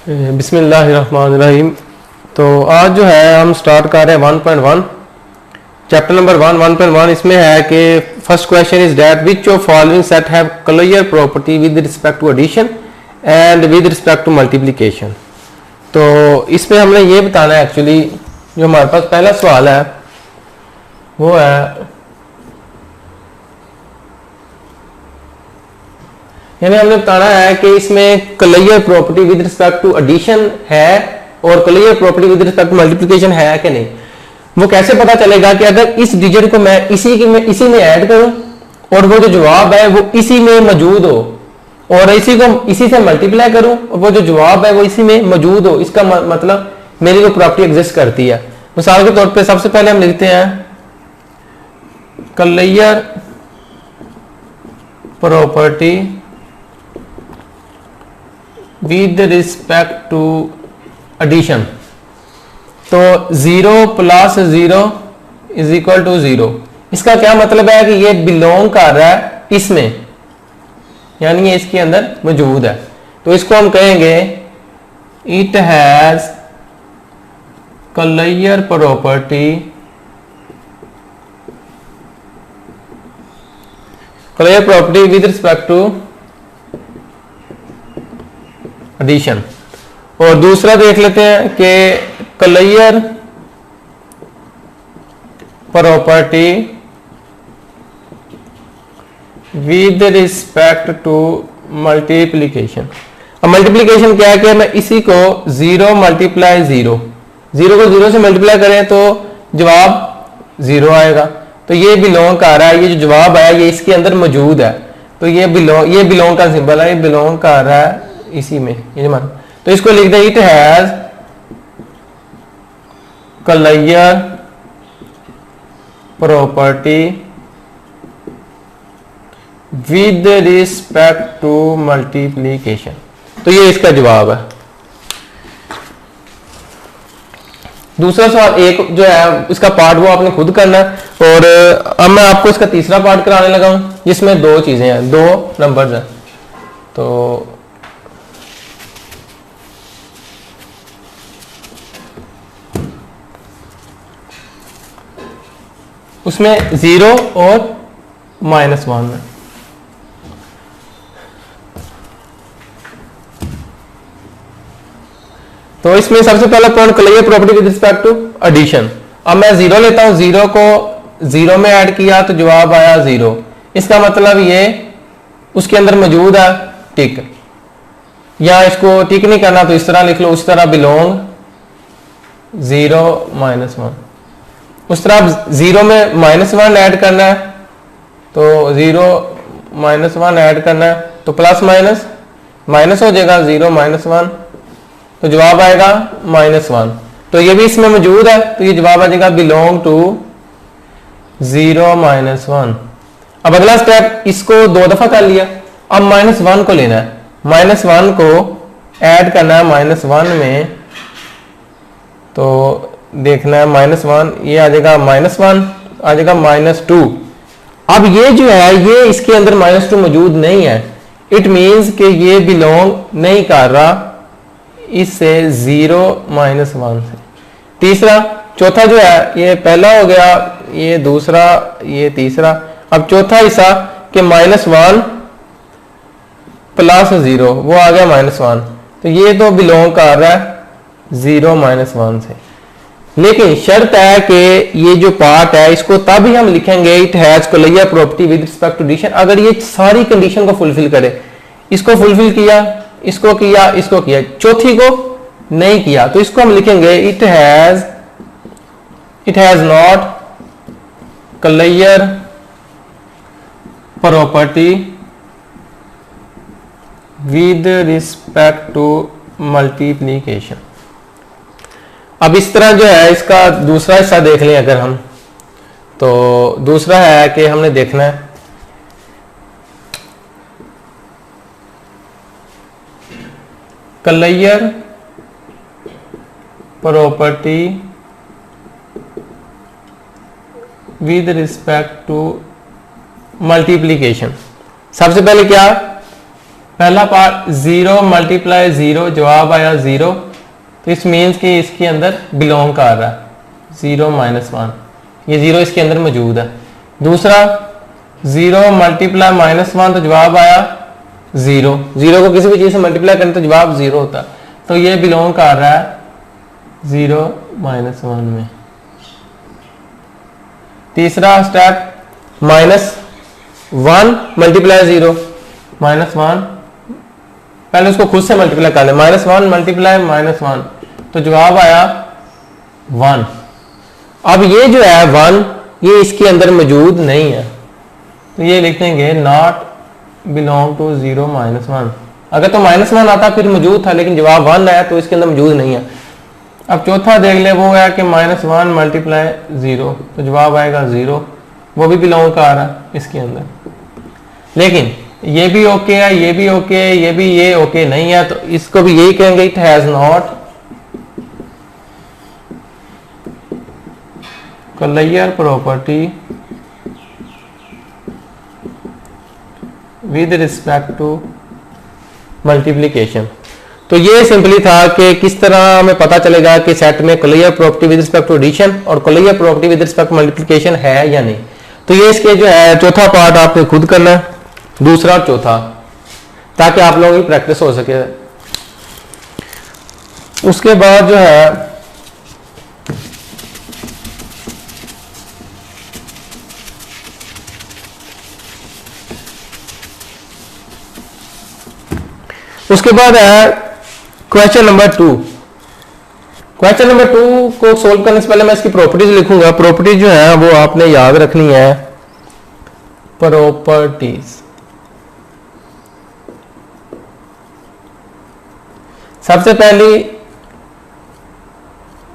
बिस्मिल्लाहिर्रहमानिर्रहीम। तो आज जो है हम स्टार्ट कर रहे हैं 1.1 चैप्टर नंबर 1 इसमें है कि first question is that which of following set have clear property with respect to addition and with respect to multiplication. तो इसमें हमने ये बताना है, एक्चुअली जो हमारे पास पहला सवाल है वो है, यानी हमने बताना है कि इसमें clear property with respect to addition है और clear property with respect to multiplication है कि नहीं। वो कैसे पता चलेगा कि अगर इस डिजिट को मैं इसी में ऐड करूं और वो जो जवाब है वो इसी में मौजूद हो और इसी को इसी से मल्टीप्लाई करूं और वो जो जवाब है वो इसी में मौजूद हो, इसका मतलब मेरी वो प्रॉपर्टी एग्जिस्ट करती है। मिसाल के तौर पे सबसे पहले हम लिखते हैं clear property with respect to addition. तो 0 + 0 = 0। इसका क्या मतलब है कि ये बिलोंग कर रहा है इसमें, यानी ये इसके अंदर मौजूद है। तो इसको हम कहेंगे it has clear property with respect to addition. और दूसरा देख लेते हैं कि clear property with respect to multiplication. अब मल्टीप्लिकेशन क्या है कि मैं इसी को 0 × 0 को 0 से मल्टीप्लाई करें तो जवाब 0 आएगा। तो ये बिलोंग कर रहा है, ये जो जवाब आया ये इसके अंदर मौजूद है। तो ये बिलोंग का सिंबल है, ये बिलोंग कर रहा है इसी में, ये मान। तो इसको लिख दें it has clear property with respect to multiplication. तो ये इसका जवाब है। दूसरा सवाल एक जो है इसका पार्ट वो आपने खुद करना है और अब मैं आपको इसका तीसरा पार्ट कराने लगा हूं जिसमें दो चीजें हैं, 2 नंबर्स हैं। तो उसमें 0 और -1 है। तो इसमें सबसे पहला point clear property with respect to addition. अब मैं 0 लेता हूं, 0 को 0 में ऐड किया तो जवाब आया 0। इसका मतलब ये उसके अंदर मौजूद है, टिक। या इसको टिक नहीं करना तो इस तरह लिख लो, उस तरह बिलोंग 0 -1। उस तरह 0 में -1 ऐड करना है तो 0 -1 ऐड करना है तो प्लस माइनस हो जाएगा 0 -1 तो जवाब आएगा -1। तो ये भी इसमें मौजूद है तो ये जवाब आ जाएगा बिलोंग टू 0 -1। अब अगला स्टेप, इसको 2 दफा कर लिया, अब -1 को लेना है। -1 को ऐड करना है -1 में, तो देखना है -1 ये आ जाएगा -1 आ जाएगा -2। अब ये जो है ये इसके अंदर -2 मौजूद नहीं है, इट मींस कि ये बिलोंग नहीं कर रहा इससे 0 -1 से। तीसरा, चौथा जो है ये पहला हो गया, ये दूसरा, ये तीसरा। अब चौथा हिस्सा कि -1 + 0 वो आ गया -1। तो ये तो बिलोंग कर रहा है 0 -1 से। लेकिन शर्त है कि ये जो पार्ट है इसको तब ही हम लिखेंगे it has clear property with respect to addition अगर ये सारी कंडीशन को फुलफिल करे। इसको फुलफिल किया, इसको किया, इसको किया, चौथी को नहीं किया तो इसको हम लिखेंगे it has not clear property with respect to multiplication. अब इस तरह जो है इसका दूसरा हिस्सा देख लें अगर हम, तो दूसरा है कि हमने देखना है clear property with respect to multiplication. सबसे पहले क्या पहला पार्ट 0 मल्टीप्लाई 0, जवाब आया 0, तो इस मीन्स कि इसके अंदर बिलोंग कर रहा है 0 - 1, ये 0 इसके अंदर मौजूद है। दूसरा 0 मल्टीप्लाई -1, तो जवाब आया 0, 0 को किसी भी चीज से मल्टीप्लाई करें तो जवाब 0 होता है, तो ये बिलोंग कर रहा है 0 - 1 में। तीसरा स्टेप -1 मल्टीप्लाई 0, -1, पहले उसको खुद से मल्टीप्लाई कर ले, -1 मल्टीप्लाई -1, तो जवाब आया 1। अब ये जो है 1, ये इसके अंदर मौजूद नहीं है, तो ये लिख देंगे नॉट बिलोंग टू 0 - 1। अगर तो -1 आता फिर मौजूद था, लेकिन जवाब 1 आया तो इसके अंदर मौजूद नहीं है। अब चौथा देख ले, वो है कि -1 मल्टीप्लाई 0, तो जवाब आएगा 0, वो भी बिलोंग कर रहा है इसके अंदर। लेकिन ये भी ओके है, ये भी ओके है, ये भी ये ओके नहीं है, तो इसको भी यही कहेंगे it has not closure property with respect to multiplication. तो ये सिंपली था कि किस तरह हमें पता चलेगा कि सेट में closure property with respect to addition और closure property with respect to multiplication है या नहीं। तो ये इसके जो है चौथा पार्ट आपने खुद करना है, दूसरा और चौथा, ताकि आप लोगों की प्रैक्टिस हो सके। उसके बाद जो है उसके बाद है क्वेश्चन नंबर 2। क्वेश्चन नंबर 2 को सोल्व करने से पहले मैं इसकी प्रॉपर्टीज लिखूंगा। प्रॉपर्टीज जो है वो आपने याद रखनी है, प्रॉपर्टीज। सबसे पहली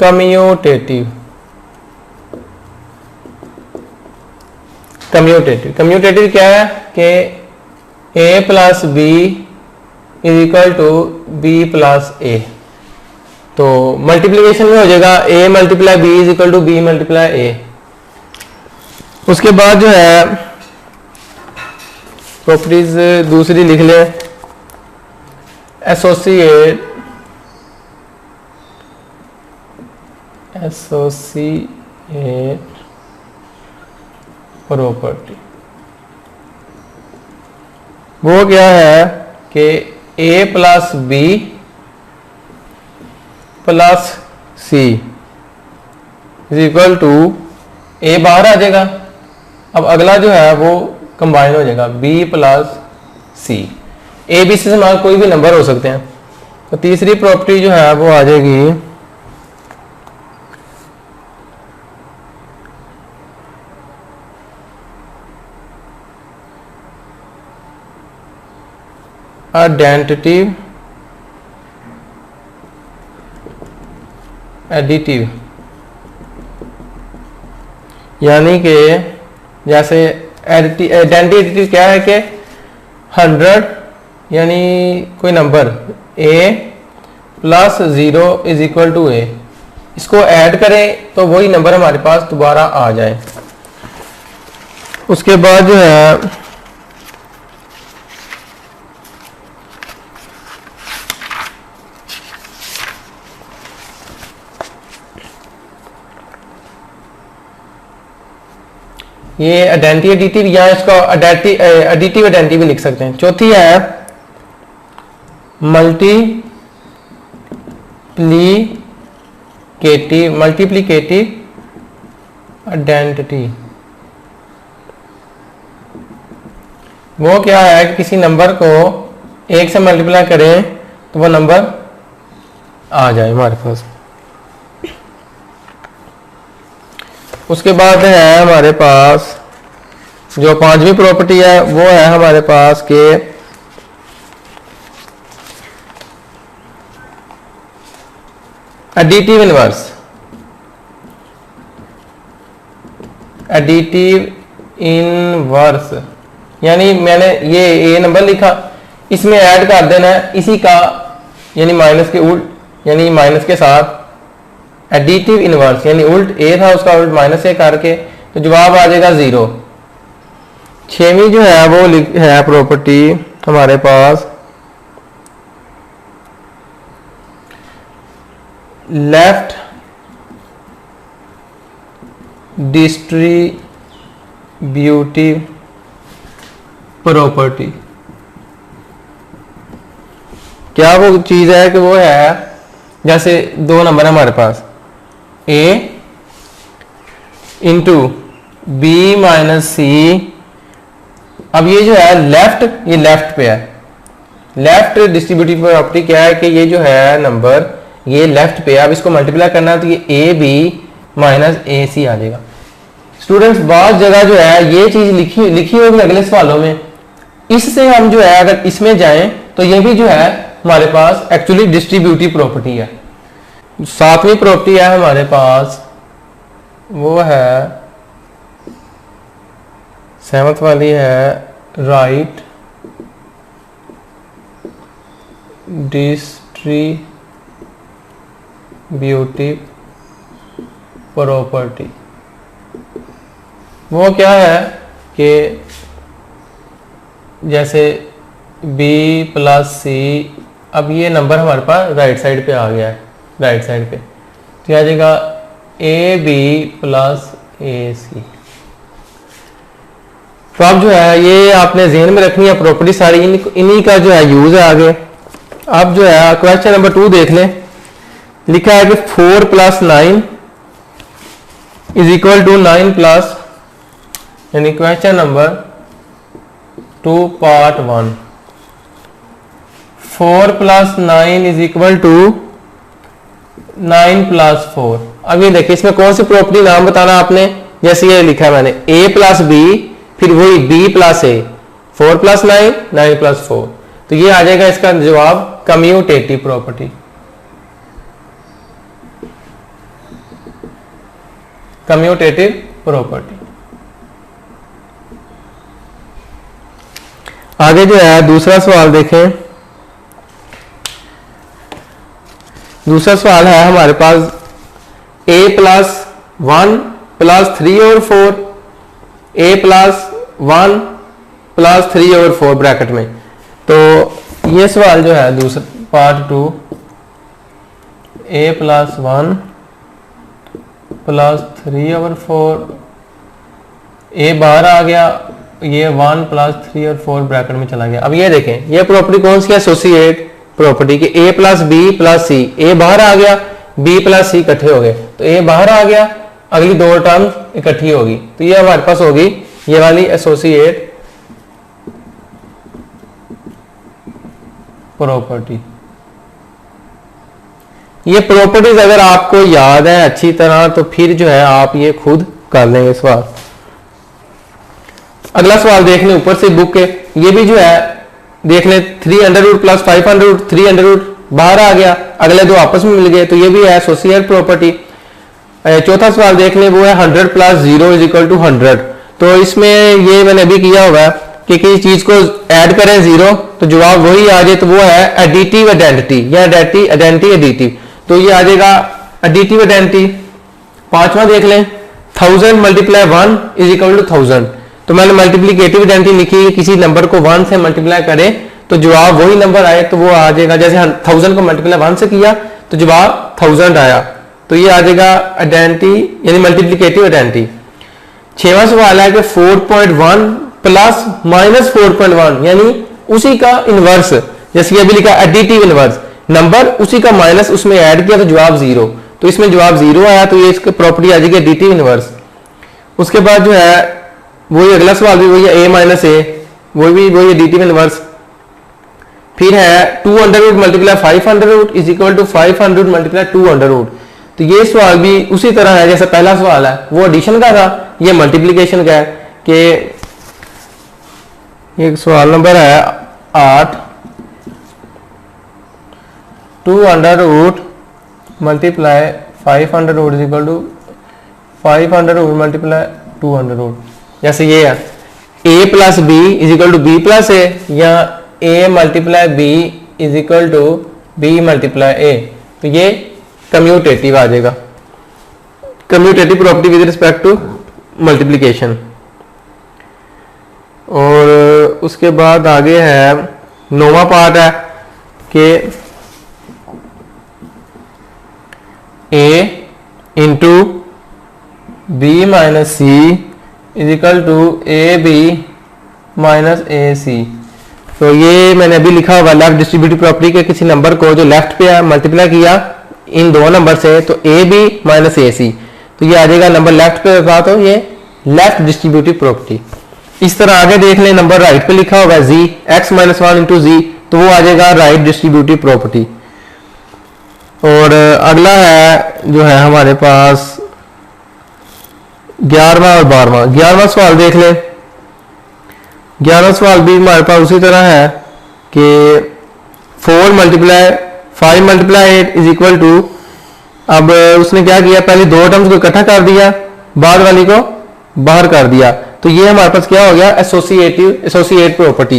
कम्यूटेटिव। कम्यूटेटिव क्या है कि a plus B is equal to B plus A. तो मल्टीप्लीकेशन में हो जाएगा a multiply B is equal to B multiply A. उसके बाद जो है प्रॉपर्टीज दूसरी लिख ले, एसोसिएट प्रॉपर्टी। वो क्या है कि a plus B plus C is equal to, A बाहर आ जाएगा, अब अगला जो है वो कंबाइन हो जाएगा b plus C. A B C से हमारे कोई भी नंबर हो सकते हैं। तो तीसरी प्रॉपर्टी जो है वो आ जाएगी आइडेंटिटी एडिटिव। यानी कि जैसे आइडेंटिटी एडिटिव क्या है कि 100 यानी कोई number a plus 0 is equal to a, इसको ऐड करें तो वही नंबर हमारे पास दोबारा आ जाए। उसके बाद जो है ये आइडेंटिटी एडिटिव या इसको एडिटिव आइडेंटिटी भी लिख सकते हैं। चौथी है मल्टीप्लिकेटिव आइडेंटिटी। वो क्या है कि किसी नंबर को 1 से मल्टीप्लाई करें तो वो नंबर आ जाए हमारे पास। उसके बाद है हमारे पास जो 5वीं प्रॉपर्टी है वो है हमारे पास के एडिटिव इनवर्स। एडिटिव इनवर्स यानी मैंने ये ए नंबर लिखा, इसमें ऐड कर देना है इसी का, यानी माइनस के उल्ट, यानी माइनस के साथ एडिटिव इनवर्स, यानी उल्ट ए था उसका उल्ट माइनस ए करके, तो जवाब आ जाएगा 0। 6वीं जो है वो है प्रॉपर्टी हमारे पास लेफ्ट डिस्ट्रीब्यूटिव प्रॉपर्टी। क्या वो चीज है कि वो है, जैसे दो नंबर है हमारे पास, a इंटू बी माइनस सी। अब ये जो है लेफ्ट, ये लेफ्ट पे है, लेफ्ट डिस्ट्रीब्यूटिव प्रॉपर्टी क्या है कि ये जो है नंबर ये लेफ्ट पे है। अब इसको मल्टीप्लाई करना है तो ये ए बी माइनस ए सी आ जाएगा। स्टूडेंट्स बहुत जगह जो है ये चीज लिखी होगी अगले सवालों में, इससे हम जो है अगर इसमें जाएं तो ये भी जो है हमारे पास एक्चुअली डिस्ट्रीब्यूटिव प्रॉपर्टी है। सातवीं प्रॉपर्टी है हमारे पास, वो है सेवंथ वाली है राइट डिस्ट्रीब्यूटिव प्रॉपर्टी। वो क्या है कि जैसे b प्लस सी, अब ये नंबर हमारे पास राइट साइड पे आ गया है, राइट साइड पे तो आ जाएगा ए बी प्लस ए सी। तो अब जो है ये आपने ज़हन में रखनी है प्रॉपर्टी सारी, इन्हीं का जो है यूज है आगे। अब जो है क्वेश्चन नंबर 2 देख लें, लिखा है कि 4 plus 9 is equal to 9 plus, यानी question number 2 part 1, 4 plus 9 is equal to 9 plus 4। अब ये देखिए इसमें कौन सी प्रॉपर्टी नाम बताना आपने, जैसे ये लिखा है मैंने a प्लस बी, फिर वही b प्लस ए, 4 प्लस 9 9 प्लस 4, तो ये आ जाएगा इसका जवाब कम्यूटेटिव प्रॉपर्टी। Commutative property. आगे जो है दूसरा सवाल देखें। दूसरा सवाल है हमारे पास a प्लस 1 प्लस 3 और 4, a प्लस 1 प्लस 3 और 4 ब्रैकेट में। तो ये सवाल जो है दूसरा पार्ट 2, a प्लस 1 प्लस 3 और 4, a बाहर आ गया, ये 1 प्लस 3 और 4 ब्रैकेट में चला गया। अब ये देखें ये प्रॉपर्टी कौन सी है, एसोसिएट प्रॉपर्टी की, a plus B plus C, a बाहर आ गया, b प्लस सी इकट्ठे हो गए, तो a बाहर आ गया, अगली दो टर्म इकट्ठी होगी, तो ये हमारे पास होगी ये वाली एसोसिएट प्रॉपर्टी। ये प्रॉपर्टीज अगर आपको याद है अच्छी तरह तो फिर जो है आप ये खुद कर लेंगे सवाल। अगला सवाल देख लें ऊपर से बुक के, ये भी जो है देख लें 3 under root plus 5 under root, 3 under root बाहर आ गया, अगले दो आपस में मिल गए, तो ये भी है एसोसिएट प्रॉपर्टी। चौथा सवाल देख लें, वो है 100 प्लस 0 इज इक्वल टू 100। तो इसमें ये मैंने अभी किया होगा कि किसी चीज को ऐड करें 0 तो जवाब वही आ जाए, तो वो है एडिटिव आइडेंटिटी या आइडेंटिटी एडिटिव, तो ये आ जाएगा एडिटिव आइडेंटिटी। पांचवा देख लें 1000 मल्टीप्लाई 1 इज इक्वल टू 1000, तो मैंने मल्टीप्लीकेटिव आइडेंटिटी लिखी है, किसी नंबर को 1 से मल्टीप्लाई करें तो जवाब वही नंबर आए, तो वो आ जाएगा जैसे 1000 को मल्टीप्लाई 1 से किया तो जवाब 1000 आया, तो ये आ जाएगा आइडेंटिटी यानी मल्टीप्लीकेटिव आइडेंटिटी। छठवां सवाल है कि 4.1 प्लस माइनस 4.1 यानी उसी का इनवर्स, जैसे अभी लिखा एडिटिव इनवर्स, नंबर उसी का माइनस उसमें ऐड किया तो जवाब 0, तो इसमें जवाब 0 आया, तो ये इसकी प्रॉपर्टी आ जाएगी एडिटिव इनवर्स। उसके बाद जो है वही अगला सवाल भी वही है a माइनस ए, वही एडिटिव इनवर्स। फिर है 2 under root multiply 5 under root is equal to 500 multiply 2 under root, तो ये सवाल भी उसी तरह है जैसे पहला सवाल है, वो एडिशन का था, ये मल्टीप्लीकेशन का है कि एक सवाल नंबर है 8, 2 under root multiply 5 under root is equal to 5 under root multiply 2 under root. जैसे ये है a plus B is equal to B plus A, या a multiply B is equal to B multiply A, तो ये commutative आ जाएगा, commutative property with respect to multiplication. और उसके बाद आगे है 9वां पार्ट है कि A into B minus C is equal to A B minus ए सी। तो ये मैंने अभी लिखा होगा लेफ्ट डिस्ट्रीब्यूटिव प्रॉपर्टी के किसी नंबर को जो लेफ्ट पे है मल्टीप्लाई किया इन दो नंबर से, तो ए बी माइनस ए सी, तो ये आ जाएगा नंबर लेफ्ट पे था, तो ये लेफ्ट डिस्ट्रीब्यूटिव प्रॉपर्टी। इस तरह आगे देख लें, नंबर राइट पे लिखा होगा जी एक्स माइनस वन इंटू जी, तो वो आ जाएगा राइट डिस्ट्रीब्यूटिव प्रॉपर्टी। और अगला है जो है हमारे पास 11वां और 12वां। 11वां सवाल देख ले। 11वां सवाल भी हमारे पास उसी तरह है कि 4 multiply 5 multiply 8 is equal to, अब उसने क्या किया, पहले दो टर्म्स को इकट्ठा कर दिया, बाद वाली को बाहर कर दिया, तो ये हमारे पास क्या हो गया, एसोसिएट प्रॉपर्टी।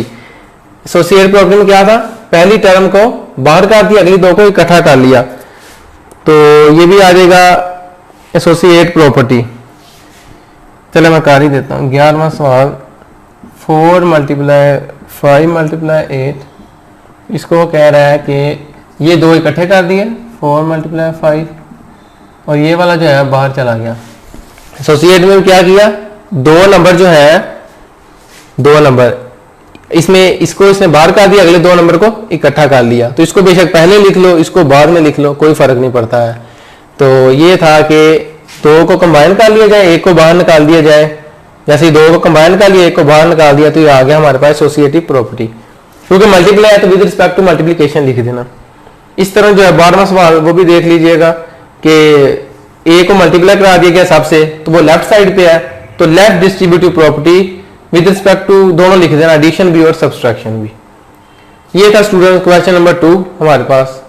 एसोसिएट प्रॉपर्टी में क्या था, पहली टर्म को बाहर कर दिया, अगली दो को इकट्ठा कर लिया, तो ये भी आ जाएगा एसोसिएट प्रॉपर्टी। चलो मैं कर ही देता हूँ। 11वां सवाल 4 मल्टीप्लाई 5 मल्टीप्लाई 8, इसको कह रहा है कि ये दो इकट्ठे कर दिए 4 मल्टीप्लाई 5, और ये वाला जो है बाहर चला गया। एसोसिएट में क्या किया, दो नंबर जो है, दो नंबर इसमें इसको इसने बाहर कर दिया, अगले दो नंबर को इकट्ठा कर लिया, तो इसको बेशक पहले लिख लो, इसको बाद में लिख लो, कोई फर्क नहीं पड़ता है। तो ये था कि दो को कंबाइन कर लिया जाए, एक को बाहर निकाल दिया जाए, जैसे दो को कंबाइन कर लिया, एक को बाहर निकाल दिया, तो ये आ गया हमारे पास एसोसिएटिव प्रॉपर्टी। क्योंकि मल्टीप्लाई है तो विद रिस्पेक्ट टू मल्टीप्लीकेशन लिख देना। इस तरह जो है 12वां सवाल वो भी देख लीजिएगा कि ए को मल्टीप्लाई करा दिया गया सबसे, तो वो लेफ्ट साइड पे है, तो left distributive property with respect to दोनों लिख देना, एडिशन भी और सब्सट्रैक्शन भी। ये था स्टूडेंट क्वेश्चन नंबर 2 हमारे पास।